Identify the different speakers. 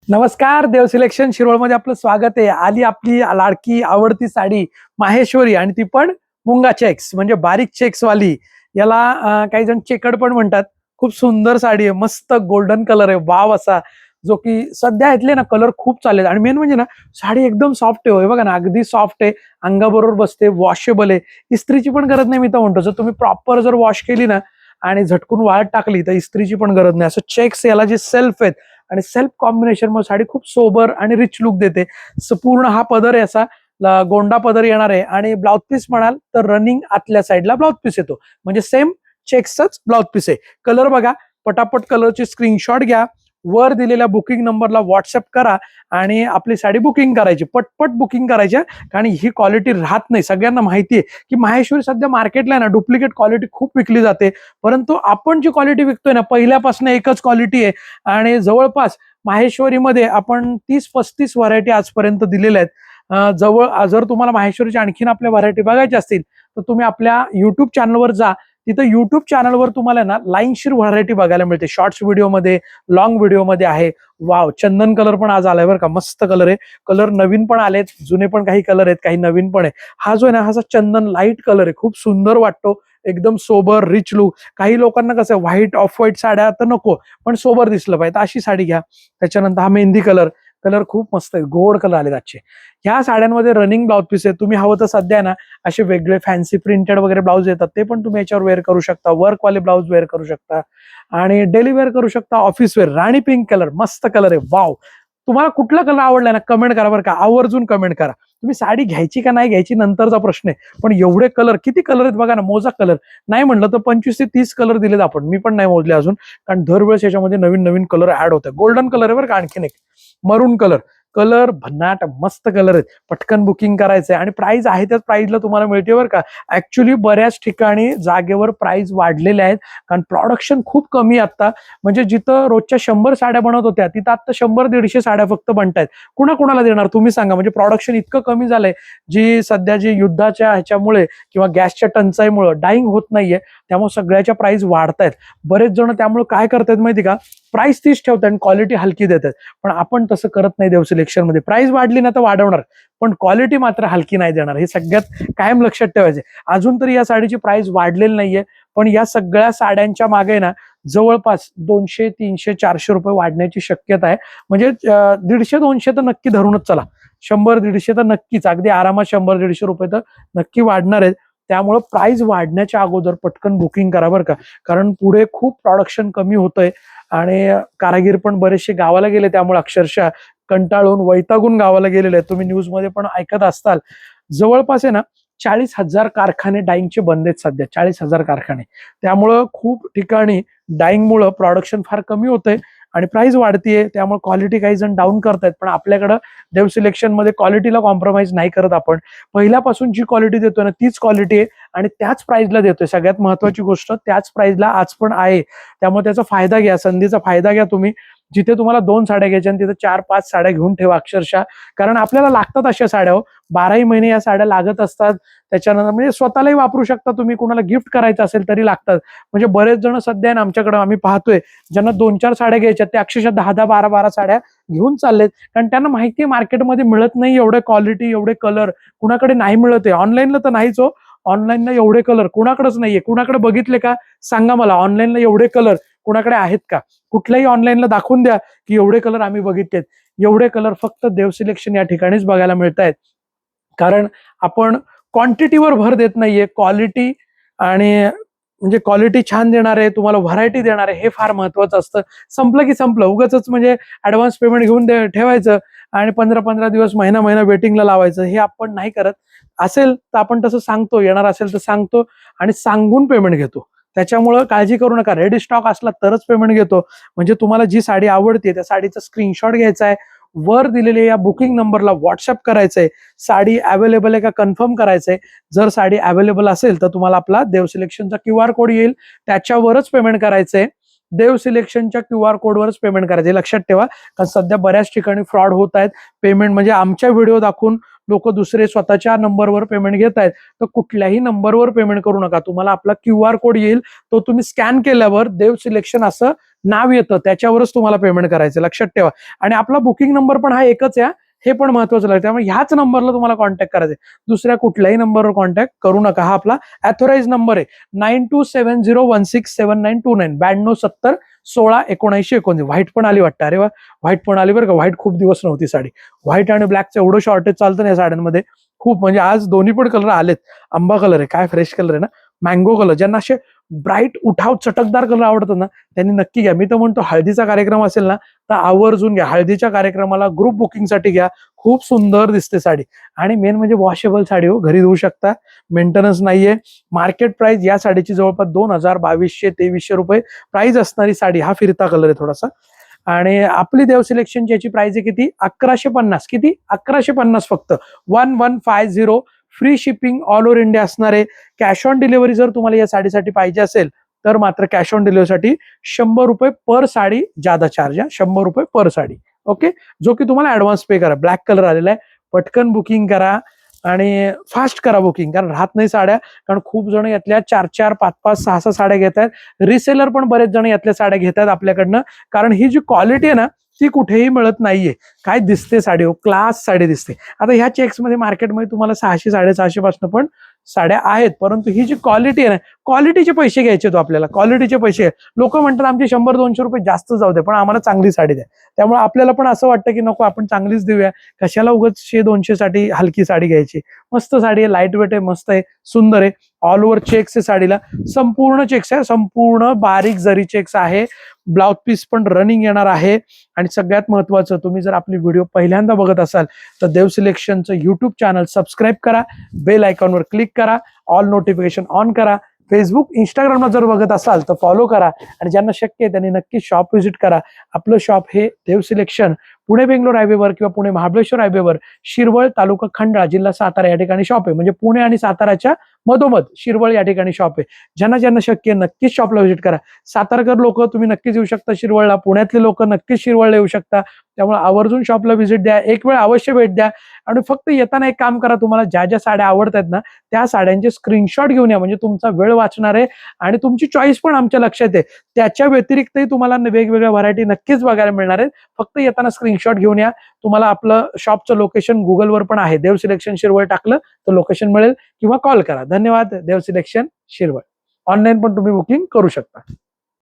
Speaker 1: नमस्कार, देव सिलेक्शन शिरोळमध्ये आपलं स्वागत आहे. आली आपली लाडकी आवडती साडी माहेश्वरी आणि ती पण मुंगा चेक्स म्हणजे बारीक चेक्स वाली. याला काही जण चेकड पण म्हणतात. खूप सुंदर साडी आहे, मस्त गोल्डन कलर आहे, वाव असा जो की सध्या इथले ना कलर खूप चालले. आणि मेन म्हणजे ना साडी एकदम सॉफ्ट आहे. बघा ना, अगदी सॉफ्ट आहे, अंगाबरोबर बसते, वॉशेबल आहे, इस्त्रीची पण गरज नाही. मी तर म्हणतो जर तुम्ही प्रॉपर जर वॉश केली ना आणि झटकून वाळत टाकली तर इस्त्रीची पण गरज नाही. असं चेक्स याला जे सेल्फ आहेत आणि सेल्फ कॉम्बिनेशन मध्ये साडी खूप सोबर आणि रिच लुक देते. पूर्ण हा पदर आहे असा गोंडा पदर येणार आहे आणि ब्लाउज पीस म्हणाल तर रनिंग आतल्या साईडला ब्लाउज पीस येतो, म्हणजे सेम चेक्सच ब्लाउज पीस आहे. कलर बघा, पटापट कलरची स्क्रीनशॉट घ्या, वर दिलेल्या बुकिंग नंबरला व्हॉट्सअप करा आणि आपली साडी बुकिंग करायची, पटपट बुकिंग करायची. कारण ही क्वालिटी राहत नाही. सगळ्यांना माहिती आहे की माहेश्वरी सध्या मार्केटला ना डुप्लिकेट क्वालिटी खूप विकली जाते, परंतु आपण जी क्वालिटी विकतोय ना पहिल्यापासून एकच क्वालिटी आहे. आणि जवळपास माहेश्वरीमध्ये आपण 30-35 व्हरायटी आजपर्यंत दिलेल्या आहेत. जर तुम्हाला माहेश्वरीच्या आणखीन आपल्या व्हरायटी बघायच्या असतील तर तुम्ही आपल्या युट्यूब चॅनलवर जा. तिथं युट्यूब चॅनलवर तुम्हाला ना लाईनशीर व्हरायटी बघायला मिळते. शॉर्ट्स व्हिडिओमध्ये, लॉंग व्हिडिओमध्ये आहे. वाव, चंदन कलर पण आज आलाय बरं का, मस्त कलर आहे. कलर नवीन पण आलेत, जुने पण काही कलर आहेत, काही नवीन पण आहे. हा जो आहे ना, हा चंदन लाईट कलर आहे, खूप सुंदर वाटतो, एकदम सोबर रिच लुक. काही लोकांना कसं व्हाईट ऑफ व्हाईट साड्या तर नको, पण सोबर दिसलं पाहिजे, अशी साडी घ्या. त्याच्यानंतर हा मेहंदी कलर, कलर खूप मस्त आहे, गोड कलर आले आजचे. ह्या साड्यांमध्ये रनिंग ब्लाउज पीस आहे. तुम्ही हवं तर सध्या ना असे वेगळे फॅन्सी प्रिंटेड वगैरे ब्लाउज येतात, ते पण तुम्ही याच्यावर वेअर करू शकता. वर्कवाले ब्लाउज वेअर करू शकता आणि डेली वेअर करू शकता, ऑफिस वेअर. राणी पिंक कलर, मस्त कलर आहे, वाव. तुम्हाला कुठला कलर आवडलाय ना कमेंट करा बरं का, आवर्जून कमेंट करा. तुम्ही साडी घ्यायची का नाही घ्यायची नंतरचा प्रश्न आहे, पण एवढे कलर, किती कलर आहेत बघा ना, मोजा कलर. नाही म्हणलं तर 25 ते 30 कलर दिलेत आपण, मी पण नाही मोजले अजून, कारण दरवेळेस याच्यामध्ये नवीन नवीन कलर ऍड होतात. गोल्डन कलर आहे बरं का, आणखीन एक मरून कलर. कलर भन्नाट मस्त कलर आहेत, पटकन बुकिंग करायचंय. आणि प्राइस आहे त्याच प्राइसला तुम्हाला मिळते बरं का. ऍक्च्युली बऱ्याच ठिकाणी जागेवर प्राइस वाढलेले आहेत, कारण प्रोडक्शन खूप कमी आता. म्हणजे जिथं रोजच्या 100 साड्या बनत होत्या तिथं आता 100-150 साड्या फक्त बनतायत. कुणाकुणाला देणार तुम्ही सांगा. म्हणजे प्रोडक्शन इतकं कमी झालंय, जी सध्या जी युद्धाच्या ह्याच्यामुळे किंवा गॅसच्या टंचाईमुळे डाईंग होत नाहीये, त्यामुळे सगळ्याच्या प्राइस वाढतायत. बरेच जण त्यामुळे काय करतायत माहिती का, प्राइस तीच ठेवतात आणि क्वालिटी हलकी देतात. पण आपण तसं करत नाही देव सिलेक्शन मध्ये. प्राइस वाढली ना तर वाढवणार, पण क्वालिटी मात्र हलकी नाही देणार, हे सगळ्यात कायम लक्षात ठेवायचे. अजून तरी या साडीची प्राइस वाढलेली नाहीये, पण या सगळ्या साड्यांच्या मागे ना जवळपास 200, 300, 400 रुपये वाढण्याची शक्यता आहे. म्हणजे 150-200 तर नक्की धरूनच चला. 100-150 तर नक्कीच, अगदी आरामात 100-150 रुपये तर नक्की वाढणार आहेत. त्यामुळे प्राइस वाढण्याच्या अगोदर पटकन बुकिंग करा बरं का, कारण पुढे खूप प्रोडक्शन कमी होतंय आणि कारागीर पण बरेचसे गावाला गेले, त्यामुळे अक्षरशः कंटाळून वैतागून गावाला गेलेले आहेत. तुम्ही न्यूज मध्ये पण ऐकत असताल. जवळपास आहे ना 40,000 कारखाने डाईंगचे बंद आहेत सध्या, 40,000 कारखाने. त्यामुळं खूप ठिकाणी डाईंगमुळं प्रोडक्शन फार कमी होतंय आणि प्राइस वाढतीये, त्यामुळे क्वालिटी काही जण डाऊन करतायत. पण आपल्याकडं देव सिलेक्शन मध्ये क्वालिटीला कॉम्प्रोमाइज नाही करत आपण. पहिल्यापासून जी क्वालिटी देतोय ना तीच क्वालिटी आहे आणि त्याच प्राइसला देतोय. सगळ्यात महत्वाची गोष्ट, त्याच प्राइसला आज पण आहे. त्यामुळे त्याचा फायदा घ्या, संधीचा फायदा घ्या तुम्ही. जिथे तुम्हाला 2 साड्या घ्यायच्या आणि तिथे 4-5 साड्या घेऊन ठेवा अक्षरशः, कारण आपल्याला लागतात अशा साड्या. 12ही महिने या साड्या लागत असतात. त्याच्यानंतर म्हणजे स्वतःलाही वापरू शकता तुम्ही, कुणाला गिफ्ट करायचं असेल तरी लागतात. म्हणजे बरेच जण सध्या ना आमच्याकडे आम्ही पाहतोय, ज्यांना 2-4 साड्या घ्यायच्या ते अक्षरशः 10-10, 12-12 साड्या घेऊन चाललेत. कारण त्यांना माहिती आहे मार्केटमध्ये मिळत नाही एवढे क्वालिटी, एवढे कलर कुणाकडे नाही मिळत आहे. ऑनलाईनला तर नाहीच हो, ऑनलाईनला एवढे कलर कुणाकडेच नाहीये. कुणाकडे बघितले का सांगा मला, ऑनलाईनला एवढे कलर कुणाकडे आहेत का? कुठल्याही ऑनलाईनला दाखवून द्या की एवढे कलर आम्ही बघितलेत. एवढे कलर फक्त देव सिलेक्शन या ठिकाणीच बघायला मिळत आहेत. कारण आपण क्वांटिटीवर भर देत नाहीये, क्वालिटी. आणि म्हणजे क्वालिटी छान देणार आहे, तुम्हाला व्हरायटी देणार आहे, हे फार महत्वाचं असतं. संपलं की संपलं, उगाच म्हणजे ऍडव्हान्स पेमेंट घेऊन ठेवायचं आणि 15-15 दिवस, महिना वेटिंगला लावायचं, हे आपण नाही करत. असेल तर आपण तसं सांगतो, येणार असेल तर सांगतो आणि सांगून पेमेंट घेतो. त्याच्यामुळं काळजी करू नका, रेडी स्टॉक असला तरच पेमेंट घेतो. म्हणजे तुम्हाला जी साडी आवडते त्या साडीचा स्क्रीनशॉट घ्यायचा आहे, वर दिलेल्या या बुकिंग नंबरला व्हॉट्सअप करायचंय, साडी अवेलेबल आहे का कन्फर्म करायचंय. जर साडी अवेलेबल असेल तर तुम्हाला आपला देव सिलेक्शनचा QR कोड येईल, त्याच्यावरच पेमेंट करायचंय. देव सिलेक्शनच्या QR कोडवरच पेमेंट करायचे, लक्षात ठेवा. कारण सध्या बऱ्याच ठिकाणी फ्रॉड होत आहेत. पेमेंट म्हणजे आमच्या व्हिडिओ दाखवून लोक दुसरे स्वतःच्या नंबरवर पेमेंट घेत आहेत, तर कुठल्याही नंबरवर पेमेंट करू नका. तुम्हाला आपला QR कोड येईल, तो तुम्ही स्कॅन केल्यावर देव सिलेक्शन असं नाव येतं, त्याच्यावरच तुम्हाला पेमेंट करायचं, लक्षात ठेवा. आणि आपला बुकिंग नंबर पण हा एकच आहे, हे पण महत्वाचं लागतं. त्यामुळे ह्याच नंबरला तुम्हाला कॉन्टॅक्ट करायचं, दुसऱ्या कुठल्याही नंबरवर कॉन्टॅक्ट करू नका. हा आपला ऑथोराइज नंबर आहे 9270167929 9270167919. व्हाईट पण आली वाटतं, अरे वा, व्हाईट पण आली बरं का. व्हाईट खूप दिवस नव्हती साडी. व्हाईट आणि ब्लॅकचं एवढं शॉर्टेज चालतं ना या साड्यांमध्ये खूप, म्हणजे आज दोन्ही पण कलर आलेत. आंबा कलर आहे, काय फ्रेश कलर आहे ना, मँगो कलर. ज्यांना असे ब्राईट उठाव चटकदार कलर आवडतात ना त्यांनी नक्की घ्या. मी तर म्हणतो हळदीचा कार्यक्रम असेल ना तर आवर्जून घ्या, हळदीच्या कार्यक्रमाला ग्रुप बुकिंगसाठी घ्या. खूप सुंदर दिसते साडी, आणि मेन म्हणजे वॉशेबल साडी हो, घरी धुवू शकता, मेंटेनन्स नाहीये. मार्केट प्राइस या साडीची जवळपास 2200-2200-2300 रुपये प्राइस असणारी साडी. हा फिरता कलर आहे थोडासा. आणि आपली देव सिलेक्शनची याची प्राइस आहे किती, 1150. किती, 1150 फक्त, 1150. Free shipping all over India असणार आहे. कॅश ऑन डिलिव्हरी जर तुम्हाला या साडीसाठी पाहिजे असेल तर मात्र कॅश ऑन डिलिव्हरीसाठी 100 रुपये पर साडी जादा चार्ज आहे, 100 रुपये पर साडी. ओके, जो की तुम्हाला ऍडव्हान्स पे करा. ब्लॅक कलर आलेला आहे, पटकन बुकिंग करा आणि फास्ट करा बुकिंग, कारण राहत नाही साड्या. कारण खूप जण यातल्या 4-4, 5-5, 6-6 साड्या घेत आहेत. रिसेलर पण बरेच जण यातल्या साड्या घेत आहेत आपल्याकडनं, कारण ही जी क्वालिटी आहे ना ती कुठेही मिळत नाहीये. काय दिसते साडी हो, क्लास साडी दिसते. आता ह्या चेक्स मध्ये मार्केटमध्ये तुम्हाला 600-650 पासून पण साड्या आहेत, परंतु ही जी क्वालिटी आहे ना, क्वालिटीचे पैसे घ्यायचे तो आपल्याला, क्वालिटीचे पैसे. लोक म्हणतात आमचे 100-200 रुपये जास्त जाऊ दे, पण आम्हाला चांगली साडी द्या. त्यामुळे आपल्याला पण असं वाटतं की नको, आपण चांगलीच देऊया, कशाला उगाच 100-200 साठी हलकी साडी घ्यायची. मस्त साडी आहे, लाईट वेट आहे, मस्त आहे, सुंदर आहे. ऑल ओव्हर चेक्स आहे साडीला, संपूर्ण चेक्स आहे, संपूर्ण बारीक जरी चेक्स आहे. ब्लाउज पीस पण रनिंग येणार आहे. आणि सगळ्यात महत्वाचं, तुम्ही जर आपली व्हिडिओ पहिल्यांदा बघत असाल तर देव सिलेक्शनचं युट्यूब चॅनल सबस्क्राईब करा, बेल आयकॉनवर क्लिक करा, ऑल नोटिफिकेशन ऑन करा. फेसबुक, इंस्टाग्रामला जर बघत असाल तर फॉलो करा, आणि ज्यांना शक्य आहे त्यांनी नक्की शॉप व्हिजिट करा. आपलं शॉप हे देव सिलेक्शन पुणे बेंगलोर हायवेवर किंवा पुणे महाबळेश्वर हायवेवर, शिरवळ तालुका खंडाळा जिल्हा सातारा या ठिकाणी शॉप आहे. म्हणजे पुणे आणि साताराच्या मधोमध शिरवळ या ठिकाणी शॉप आहे. ज्यांना ज्यांना शक्य आहे नक्कीच शॉपला व्हिजिट करा. सातारकर लोक तुम्ही नक्कीच येऊ शकता शिरवळला, पुण्यातले लोक नक्कीच शिरवळला येऊ शकता. त्यामुळे आवर्जून शॉपला व्हिजिट द्या, एक वेळ अवश्य भेट द्या. आणि फक्त येताना एक काम करा, तुम्हाला ज्या ज्या साड्या आवडतात ना त्या साड्यांचे स्क्रीनशॉट घेऊन या, म्हणजे तुमचा वेळ वाचणार आहे आणि तुमची चॉईस पण आमच्या लक्षात आहे. त्याच्या व्यतिरिक्तही तुम्हाला वेगवेगळ्या व्हरायटी नक्कीच बघायला मिळणार आहेत. फक्त येताना स्क्रीनशॉट घेऊन या. तुम्हाला आपलं शॉपचं लोकेशन गुगलवर पण आहे, देव सिलेक्शन शिरवळ टाकलं तर लोकेशन मिळेल, किंवा कॉल करा. धन्यवाद. देव सिलेक्शन शिरवळ, ऑनलाईन पण तुम्ही बुकिंग करू शकता.